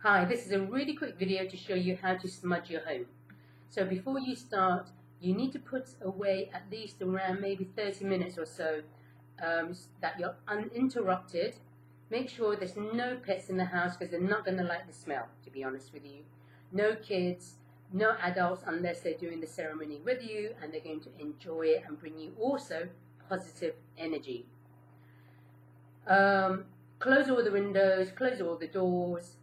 Hi, this is a really quick video to show you how to smudge your home. So before you start, you need to put away at least around maybe 30 minutes or so that you're uninterrupted. Make sure there's no pets in the house because they're not going to like the smell, to be honest with you. No kids, no adults unless they're doing the ceremony with you and they're going to enjoy it and bring you also positive energy. Close all the windows, close all the doors.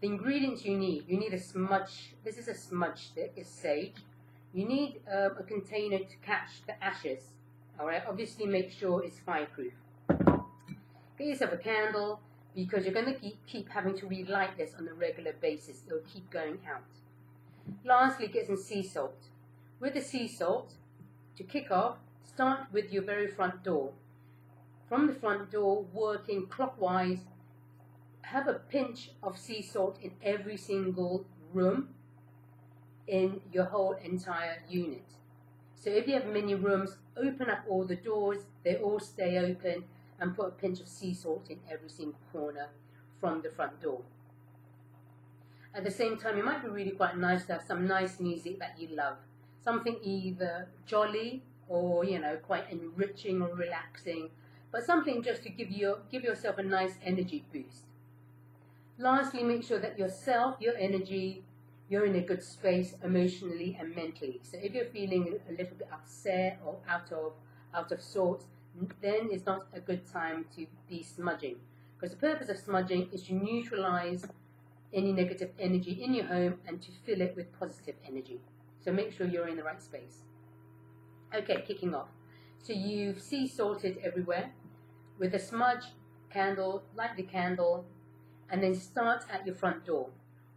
The ingredients you need a smudge. This is a smudge stick, it's sage. You need a container to catch the ashes. Alright, obviously make sure it's fireproof. Get yourself a candle because you're going to keep having to relight this on a regular basis. It'll keep going out. Lastly, get some sea salt. With the sea salt, to kick off, start with your very front door. From the front door, working clockwise, have a pinch of sea salt in every single room in your whole entire unit. So if you have many rooms, open up all the doors, they all stay open, and put a pinch of sea salt in every single corner from the front door. At the same time, it might be really quite nice to have some nice music that you love. Something either jolly or, quite enriching or relaxing, but something just to give yourself a nice energy boost. Lastly, make sure that yourself, your energy, you're in a good space emotionally and mentally. So if you're feeling a little bit upset or out of sorts, then it's not a good time to be smudging. Because the purpose of smudging is to neutralize any negative energy in your home and to fill it with positive energy. So make sure you're in the right space. Okay, kicking off. So you've sea salted everywhere. With a smudge candle, light the candle, and then start at your front door.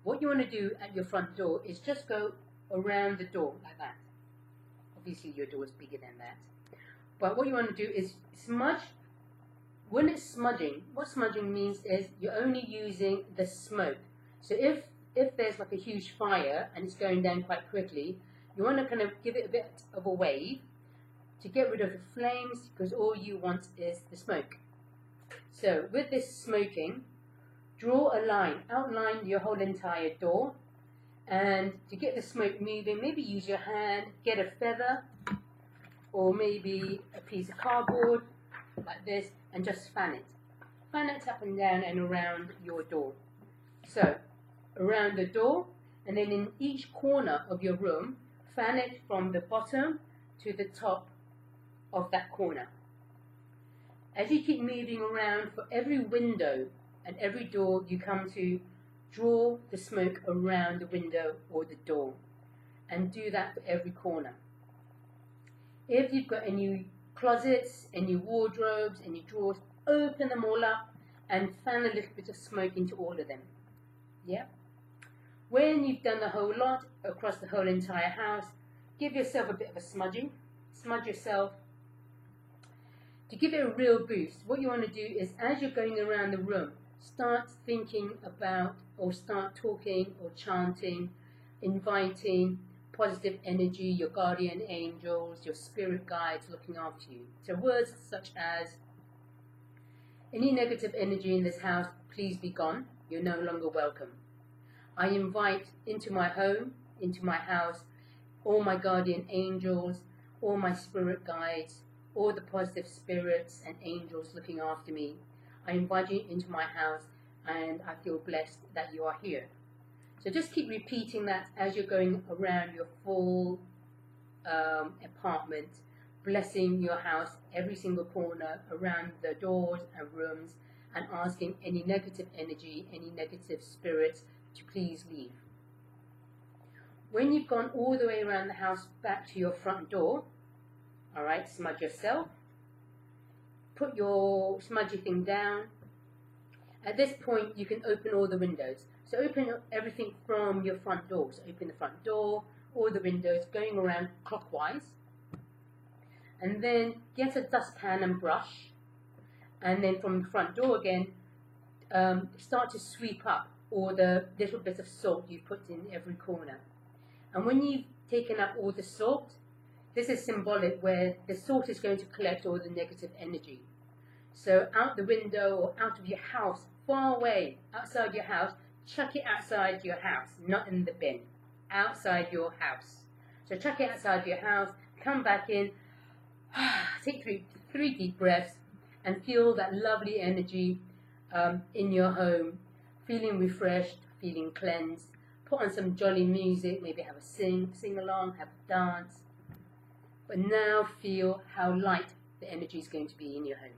What you want to do at your front door is just go around the door like that. Obviously your door is bigger than that. But what you want to do is smudge. When it's smudging, what smudging means is you're only using the smoke. So if there's like a huge fire and it's going down quite quickly, you want to kind of give it a bit of a wave to get rid of the flames because all you want is the smoke. So with this smoking, draw a line, outline your whole entire door, and to get the smoke moving, maybe use your hand, get a feather, or maybe a piece of cardboard, like this, and just fan it. Fan it up and down and around your door. So, around the door, and then in each corner of your room, fan it from the bottom to the top of that corner. As you keep moving around, for every window and every door you come to, draw the smoke around the window or the door, and do that for every corner. If you've got any closets, any wardrobes, any drawers, open them all up and fan a little bit of smoke into all of them. Yeah. When you've done the whole lot across the whole entire house, give yourself a bit of a smudging. Smudge yourself. To give it a real boost, what you want to do is, as you're going around the room, start thinking about or start talking or chanting, inviting positive energy, your guardian angels, your spirit guides looking after you. So words such as, any negative energy in this house, please be gone. You're no longer welcome. I invite into my home, into my house, all my guardian angels, all my spirit guides, all the positive spirits and angels looking after me. I invite you into my house and I feel blessed that you are here. So just keep repeating that as you're going around your full apartment, blessing your house, every single corner, around the doors and rooms, and asking any negative energy, any negative spirits to please leave. When you've gone all the way around the house back to your front door, alright, smudge yourself, put your smudgy thing down. At this point, you can open all the windows. So open everything from your front door. So open the front door, all the windows, going around clockwise. And then get a dustpan and brush. And then from the front door again, start to sweep up all the little bits of salt you've put in every corner. And when you've taken up all the salt, this is symbolic where the salt is going to collect all the negative energy. So out the window or out of your house, far away outside your house, chuck it outside your house, not in the bin, outside your house. So chuck it outside your house, come back in, take three deep breaths, and feel that lovely energy in your home, feeling refreshed, feeling cleansed. Put on some jolly music, maybe have a sing along, have a dance. But now feel how light the energy is going to be in your home.